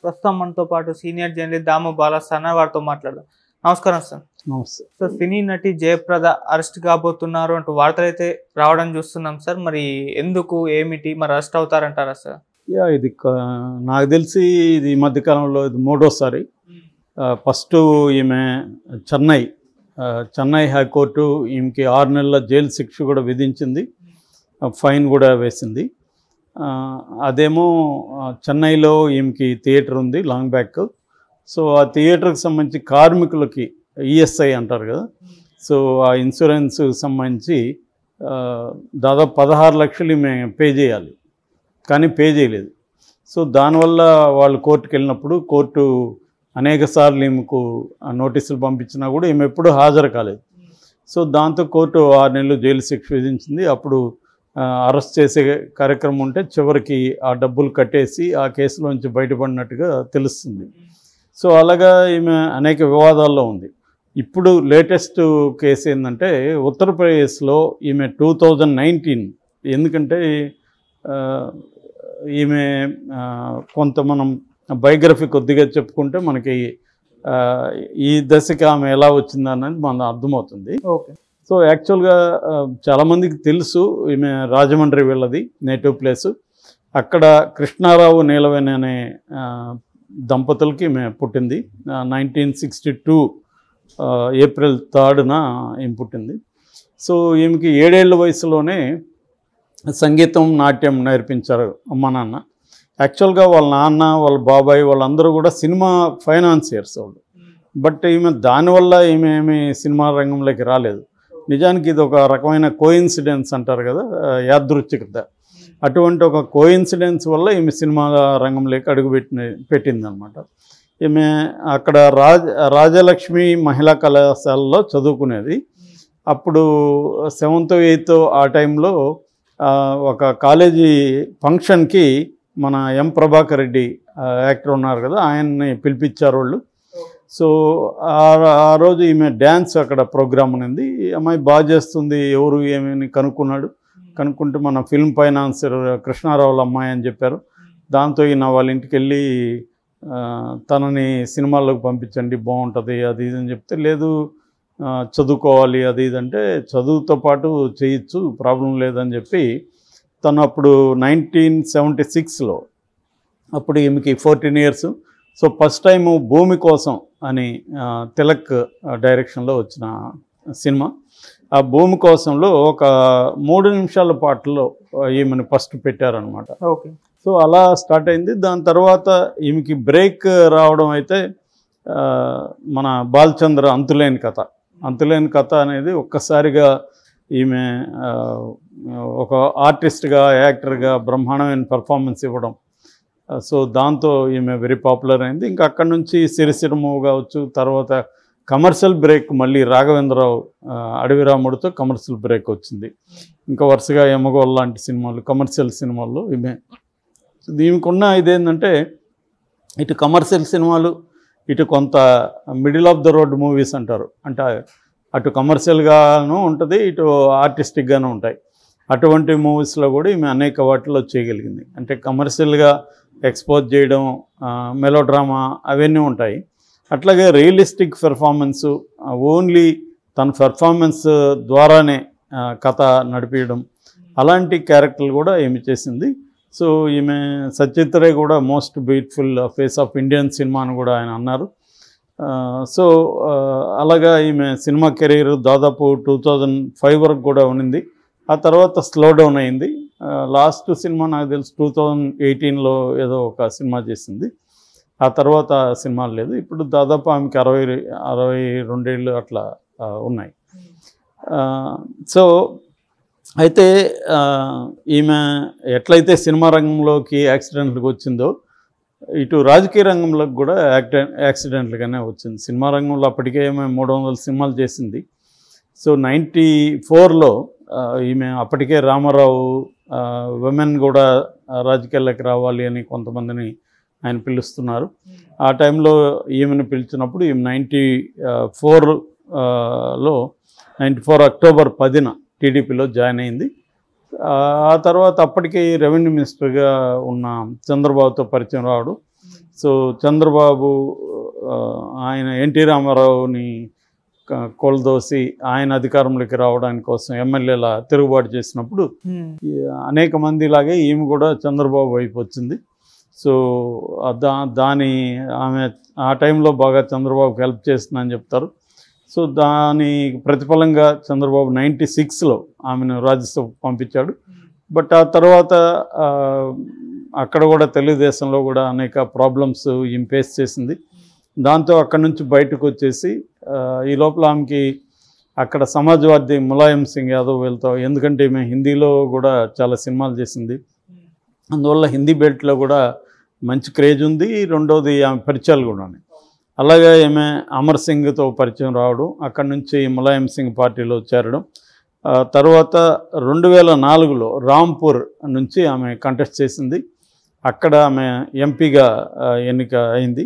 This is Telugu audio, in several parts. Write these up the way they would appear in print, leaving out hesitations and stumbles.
ప్రస్తుతం మనతో పాటు సీనియర్ జర్నలిస్ట్ దాము బాలస్వామి వారితో మాట్లాడదాం. నమస్కారం సార్. నమస్తే సార్, సినీ నటి జయప్రద అరెస్ట్ కాబోతున్నారు అంటూ వార్తలు అయితే రావడం చూస్తున్నాం సార్. మరి ఎందుకు, ఏమిటి, మరి అరెస్ట్ అవుతారంటారా సార్? ఇది నాకు తెలిసి ఇది ఈ మధ్యకాలంలో ఇది మూడోసారి. ఫస్ట్ ఈమె చెన్నై హైకోర్టు ఈమెకి 6 నెలల జైలు శిక్ష కూడా విధించింది, ఫైన్ కూడా వేసింది. అదేమో చెన్నైలో ఈమెకి థియేటర్ ఉంది లాంగ్ బ్యాక్. సో ఆ థియేటర్కి సంబంధించి కార్మికులకి ఈఎస్ఐ అంటారు కదా, సో ఆ ఇన్సూరెన్స్కి సంబంధించి దాదాపు 16 లక్షలు ఈమె పే చేయాలి, కానీ పే చేయలేదు. సో దానివల్ల వాళ్ళు కోర్టుకు వెళ్ళినప్పుడు కోర్టు అనేక సార్లు ఈమెకు నోటీసులు పంపించినా కూడా ఈమె ఎప్పుడూ హాజరు కాలేదు. సో దాంతో కోర్టు 6 నెలలు జైలు శిక్ష విధించింది. అప్పుడు అరెస్ట్ చేసే కార్యక్రమం ఉంటే చివరికి ఆ డబ్బులు కట్టేసి ఆ కేసులోంచి బయటపడినట్టుగా తెలుస్తుంది. సో అలాగా ఈమె అనేక వివాదాల్లో ఉంది. ఇప్పుడు లేటెస్ట్ కేసు ఏంటంటే ఉత్తరప్రదేశ్లో ఈమె 2019, ఎందుకంటే ఈమె కొంత మనం బయోగ్రఫీ కొద్దిగా చెప్పుకుంటే మనకి ఈ దశకి ఆమె ఎలా వచ్చిందన్నది మనకు అర్థమవుతుంది. ఓకే. సో యాక్చువల్గా చాలామందికి తెలుసు, ఈమె రాజమండ్రి వెళ్ళది నేటివ్ ప్లేసు. అక్కడ కృష్ణారావు నీలవేణి అనే దంపతులకి ఈమె పుట్టింది. 1962 ఏప్రిల్ 3న ఈమె పుట్టింది. సో ఈమెకి 7 ఏళ్ల వయసులోనే సంగీతం, నాట్యం నేర్పించారు అమ్మ నాన్న. యాక్చువల్గా వాళ్ళ నాన్న, వాళ్ళ బాబాయ్ వాళ్ళందరూ కూడా సినిమా ఫైనాన్సియర్స్ వాళ్ళు. బట్ ఈమె దానివల్ల ఈమె ఏమి సినిమా రంగంలోకి రాలేదు. నిజానికి ఇది ఒక రకమైన కోయిన్సిడెన్స్ అంటారు కదా, యాదృచ్ఛికత. అటువంటి ఒక కోయిన్సిడెన్స్ వల్ల ఈమె సినిమా రంగంలోకి పెట్టిందనమాట. ఈమె అక్కడ రాజలక్ష్మి మహిళా కళాశాలలో చదువుకునేది. అప్పుడు 7th 8th ఆ టైంలో ఒక కాలేజీ ఫంక్షన్కి మన ఎం ప్రభాకర్ రెడ్డి యాక్టర్ ఉన్నారు కదా, ఆయన్ని పిలిపించారు వాళ్ళు. సో ఆ రోజు ఈమె డ్యాన్స్ అక్కడ ప్రోగ్రామ్ ఉంది. అమ్మాయి బాగా చేస్తుంది, ఎవరు ఏమని కనుక్కుంటే మన ఫిల్మ్ ఫైనాన్సర్ కృష్ణారావుల అమ్మాయి అని చెప్పారు. దాంతో ఈయన వాళ్ళ ఇంటికి వెళ్ళి తనని సినిమాల్లోకి పంపించండి బాగుంటుంది అది ఇది అని చెప్తే, లేదు చదువుకోవాలి అది ఇది అంటే, చదువుతో పాటు చేయొచ్చు ప్రాబ్లం లేదని చెప్పి తను అప్పుడు 1976లో అప్పుడు ఈమెకి 14 years. సో ఫస్ట్ టైము భూమి కోసం అని తిలక్ డైరెక్షన్లో వచ్చిన సినిమా. ఆ భూమి కోసంలో ఒక 3 నిమిషాల పాటలో ఈమెను ఫస్ట్ పెట్టారనమాట. ఓకే. సో అలా స్టార్ట్ అయింది. దాని తర్వాత ఈమెకి బ్రేక్ రావడం అయితే మన బాలచంద్ర అంతులేని కథ అనేది ఒక్కసారిగా ఈమె ఒక ఆర్టిస్ట్గా, యాక్టర్గా బ్రహ్మాండమైన పెర్ఫార్మెన్స్ ఇవ్వడం. సో దాంతో ఈమె వెరీ పాపులర్ అయింది. ఇంకా అక్కడి నుంచి సిరిసిరి మూవ్ కావచ్చు, తర్వాత కమర్షియల్ బ్రేక్ మళ్ళీ రాఘవేంద్రరావు అడవిరాముడితో కమర్షియల్ బ్రేక్ వచ్చింది. ఇంకా వరుసగా యమగోళ లాంటి సినిమాలు, కమర్షియల్ సినిమాల్లో దీనికున్న ఇదేంటంటే ఇటు కమర్షియల్ సినిమాలు, ఇటు కొంత middle of the road movies అంటారు. అంటే అటు కమర్షియల్గాను ఉంటుంది, ఇటు ఆర్టిస్టిక్గాను ఉంటాయి. అటువంటి మూవీస్లో కూడా ఈమె అనేక వాటిలో చేయగలిగింది. అంటే కమర్షియల్గా ఎక్స్పోజ్ చేయడం, మెలో డ్రామా అవన్నీ ఉంటాయి. అట్లాగే రియలిస్టిక్ పెర్ఫార్మెన్సు, ఓన్లీ తన పెర్ఫార్మెన్స్ ద్వారానే కథ నడిపించడం, అలాంటి క్యారెక్టర్లు కూడా ఈమె చేసింది. సో ఈమె సచిత్రే కూడా most beautiful face of Indian cinema అని కూడా ఆయన అన్నారు. సో అలాగా ఈమె సినిమా కెరీర్ దాదాపు 2005 వరకు కూడా ఉన్నింది. ఆ తర్వాత స్లో డౌన్ అయింది. లాస్ట్ సినిమా నాకు తెలిసి 2018లో ఏదో ఒక సినిమా చేసింది. ఆ తర్వాత సినిమాలు లేదు. ఇప్పుడు దాదాపు ఆమెకి 62 ఏళ్ళు అట్లా ఉన్నాయి. సో అయితే ఈమె ఎట్లయితే సినిమా రంగంలోకి యాక్సిడెంట్లకు వచ్చిందో, ఇటు రాజకీయ రంగంలోకి కూడా యాక్సిడెంట్లుగానే వచ్చింది. సినిమా రంగంలో అప్పటికే ఈమె 300 సినిమాలు చేసింది. సో 94లో ఈమె అప్పటికే రామారావు విమెన్ కూడా రాజకీయాల్లోకి రావాలి అని కొంతమందిని ఆయన పిలుస్తున్నారు. ఆ టైంలో ఈమెను పిలిచినప్పుడు ఈమె 94 అక్టోబర్ 10న టీడీపీలో జాయిన్ అయింది. ఆ తర్వాత అప్పటికి రెవెన్యూ మినిస్టర్గా ఉన్న చంద్రబాబుతో పరిచయం రావడం, సో చంద్రబాబు ఆయన ఎన్టీ రామారావుని కోల్దోసి ఆయన అధికారంలోకి రావడానికి కోసం ఎమ్మెల్యేల తిరుగుబాటు చేసినప్పుడు అనేక మంది లాగే ఈమె కూడా చంద్రబాబు వైపు వచ్చింది. సో దాని ఆమె ఆ టైంలో బాగా చంద్రబాబుకి హెల్ప్ చేస్తుందని చెప్తారు. సో దాని ప్రతిఫలంగా చంద్రబాబు 96లో ఆమెను రాజ్యసభ పంపించాడు. బట్ ఆ తర్వాత అక్కడ కూడా తెలుగుదేశంలో కూడా అనేక ప్రాబ్లమ్స్ ఈమె ఫేస్ చేసింది. దాంతో అక్కడి నుంచి బయటకు వచ్చేసి ఈ లోపల ఆమెకి అక్కడ సమాజ్వాదీ ములాయం సింగ్ యాదవ్ వెళ్తాం, ఎందుకంటే ఈమె హిందీలో కూడా చాలా సినిమాలు చేసింది, అందువల్ల హిందీ బెల్ట్లో కూడా మంచి క్రేజ్ ఉంది. రెండోది ఆమె పరిచయాలు కూడా ఉన్నాయి. అలాగే ఈమె అమర్ సింగ్తో పరిచయం రావడం, అక్కడి నుంచి ములాయం సింగ్ పార్టీలో చేరడం. తర్వాత 2004లో రాంపూర్ నుంచి ఆమె కంటెస్ట్ చేసింది, అక్కడ ఆమె ఎంపీగా ఎన్నిక అయింది.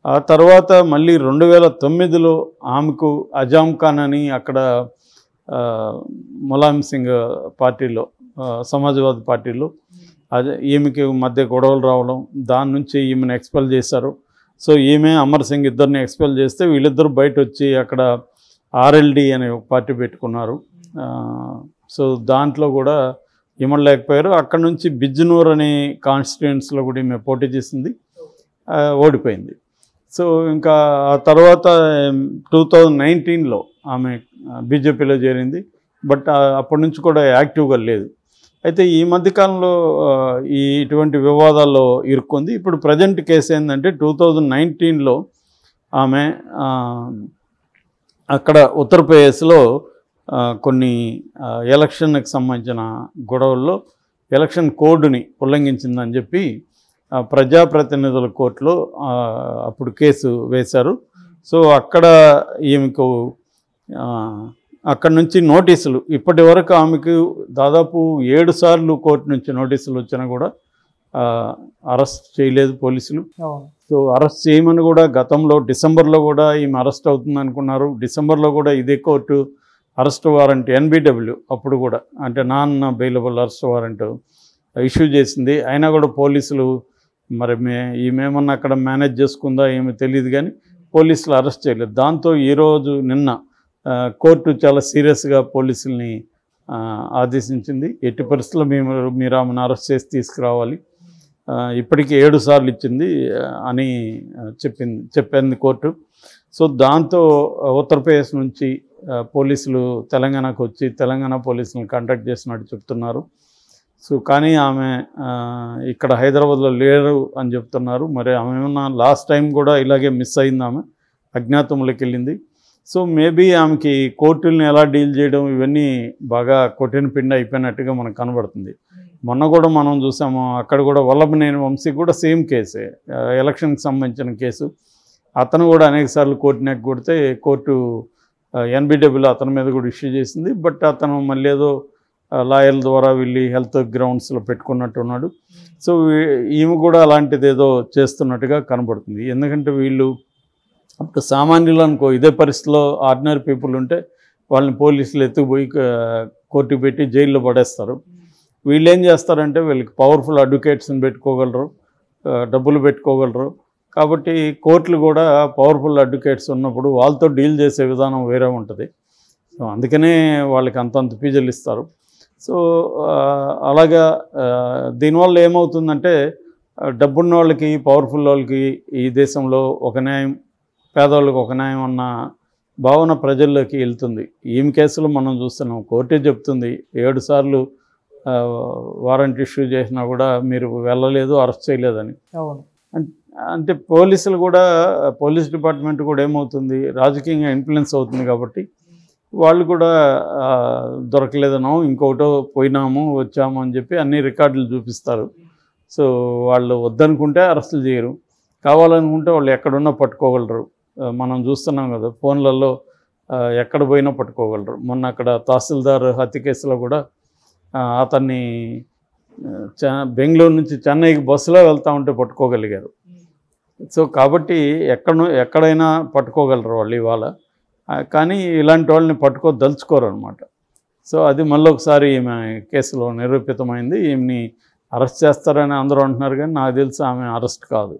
ఆ తర్వాత మళ్ళీ 2009లో ఆమెకు అజామ్ ఖాన్ అని అక్కడ ములాయం సింగ్ పార్టీలో సమాజ్వాదీ పార్టీలో ఈమెకి మధ్య గొడవలు రావడం, దాని నుంచి ఈమెను ఎక్స్పెల్ చేశారు. సో ఈమె అమర్ సింగ్ ఇద్దరిని ఎక్స్పెల్ చేస్తే వీళ్ళిద్దరు బయట వచ్చి అక్కడ ఆర్ఎల్డి అనే ఒక పార్టీ పెట్టుకున్నారు. సో దాంట్లో కూడా ఇమ్మలేకపోయారు. అక్కడ నుంచి బిజ్నూర్ అనే కాన్స్టిట్యుయెన్సీలో కూడా ఈమె పోటీ చేసింది, ఓడిపోయింది. సో ఇంకా ఆ తర్వాత 2019లో ఆమె బీజేపీలో చేరింది. బట్ అప్పటి నుంచి కూడా యాక్టివ్గా లేదు. అయితే ఈ మధ్యకాలంలో ఇటువంటి వివాదాల్లో ఇరుక్కుంది. ఇప్పుడు ప్రజెంట్ కేసు ఏంటంటే 2019లో ఆమె అక్కడ ఉత్తరప్రదేశ్లో కొన్ని ఎలక్షన్కి సంబంధించిన గొడవల్లో ఎలక్షన్ కోడ్ని ఉల్లంఘించిందని చెప్పి ప్రజాప్రతినిధుల కోర్టులో అప్పుడు కేసు వేశారు. సో అక్కడ ఈమెకు అక్కడి నుంచి నోటీసులు, ఇప్పటి వరకు ఆమెకు దాదాపు 7 సార్లు కోర్టు నుంచి నోటీసులు వచ్చినా కూడా అరెస్ట్ చేయలేదు పోలీసులు. సో అరెస్ట్ చేయమని కూడా గతంలో డిసెంబర్లో కూడా ఈమె అరెస్ట్ అవుతుంది అనుకున్నారు. డిసెంబర్లో కూడా ఇదే కోర్టు అరెస్ట్ వారెంట్ NBW అప్పుడు కూడా అంటే non bailable arrest warrant issue చేసింది. అయినా కూడా పోలీసులు మరి ఈమెమన్నా అక్కడ మేనేజ్ చేసుకుందా ఏమో తెలియదు, కానీ పోలీసులు అరెస్ట్ చేయలేదు. దాంతో ఈరోజు నిన్న కోర్టు చాలా సీరియస్గా పోలీసుల్ని ఆదేశించింది, ఎట్టి పరిస్థితుల్లో మీరు ఆమెను అరెస్ట్ చేసి తీసుకురావాలి, ఇప్పటికీ 7 సార్లు ఇచ్చింది అని చెప్పింది కోర్టు. సో దాంతో ఉత్తరప్రదేశ్ నుంచి పోలీసులు తెలంగాణకు వచ్చి తెలంగాణ పోలీసులను కాంటాక్ట్ చేసినట్టు చెప్తున్నారు. సో కానీ ఆమె ఇక్కడ హైదరాబాద్లో లేరు అని చెప్తున్నారు. మరి ఆమె ఏమన్నా లాస్ట్ టైం కూడా ఇలాగే మిస్ అయింది, ఆమె అజ్ఞాతంలోకి వెళ్ళింది. సో మేబీ ఆమెకి కోర్టుల్ని ఎలా డీల్ చేయడం ఇవన్నీ బాగా కొట్టిన పిండి అయిపోయినట్టుగా మనకు కనబడుతుంది. మొన్న కూడా మనం చూసాము, అక్కడ కూడా వల్లభనేని వంశీ కూడా సేమ్ కేసే, ఎలక్షన్కి సంబంధించిన కేసు. అతను కూడా అనేకసార్లు కోర్టు నెక్ కొడితే కోర్టు NBWలో అతని మీద కూడా ఇష్యూ చేసింది. బట్ అతను మళ్ళీ ఏదో లాయర్ల ద్వారా వెళ్ళి హెల్త్ గ్రౌండ్స్లో పెట్టుకున్నట్టున్నాడు. సో ఈమె కూడా అలాంటిది ఏదో చేస్తున్నట్టుగా కనబడుతుంది. ఎందుకంటే వీళ్ళు అప్పుడు సామాన్యులు అనుకో, ఇదే పరిస్థితిలో ఆర్డినరీ పీపుల్ ఉంటే వాళ్ళని పోలీసులు ఎత్తుకుపోయి కోర్టుకు పెట్టి జైల్లో పడేస్తారు. వీళ్ళు ఏం చేస్తారంటే వీళ్ళకి పవర్ఫుల్ అడ్వకేట్స్ని పెట్టుకోగలరు, డబ్బులు పెట్టుకోగలరు. కాబట్టి కోర్టులు కూడా పవర్ఫుల్ అడ్వకేట్స్ ఉన్నప్పుడు వాళ్ళతో డీల్ చేసే విధానం వేరే ఉంటుంది. సో అందుకనే వాళ్ళకి అంతంత ఫీజులు ఇస్తారు. సో అలాగా దీనివల్ల ఏమవుతుందంటే డబ్బున్న వాళ్ళకి, పవర్ఫుల్ వాళ్ళకి ఈ దేశంలో ఒక న్యాయం, పేదవాళ్ళకి ఒక న్యాయం అన్న భావన ప్రజల్లోకి వెళ్తుంది. ఈమె కేసులో మనం చూస్తున్నాం, కోర్టే చెప్తుంది 7 సార్లు వారెంట్ ఇష్యూ చేసినా కూడా మీరు వెళ్ళలేదు, అరెస్ట్ చేయలేదని. అంటే పోలీసులు కూడా, పోలీస్ డిపార్ట్మెంట్ కూడా ఏమవుతుంది, రాజకీయంగా ఇన్ఫ్లుయెన్స్ అవుతుంది కాబట్టి వాళ్ళు కూడా దొరకలేదనో ఇంకొకటో పోయినాము వచ్చాము అని చెప్పి అన్ని రికార్డులు చూపిస్తారు. సో వాళ్ళు వద్దనుకుంటే అరెస్టులు చేయరు, కావాలనుకుంటే వాళ్ళు ఎక్కడున్నా పట్టుకోగలరు. మనం చూస్తున్నాం కదా ఫోన్లలో, ఎక్కడ పోయినా పట్టుకోగలరు. మొన్న అక్కడ తహసీల్దార్ హత్య కేసులో కూడా అతన్ని బెంగళూరు నుంచి చెన్నైకి బస్సులో వెళ్తూ ఉంటే పట్టుకోగలిగారు. సో కాబట్టి ఎక్కడైనా పట్టుకోగలరు వాళ్ళు ఇవాళ, కానీ ఇలాంటి వాళ్ళని పట్టుకోదలుచుకోరు అనమాట. సో అది మళ్ళీ ఒకసారి ఈమె కేసులో నిరూపితమైంది. ఈమెని అరెస్ట్ చేస్తారని అందరూ అంటున్నారు, కానీ నాకు తెలిసి ఆమె అరెస్ట్ కాదు.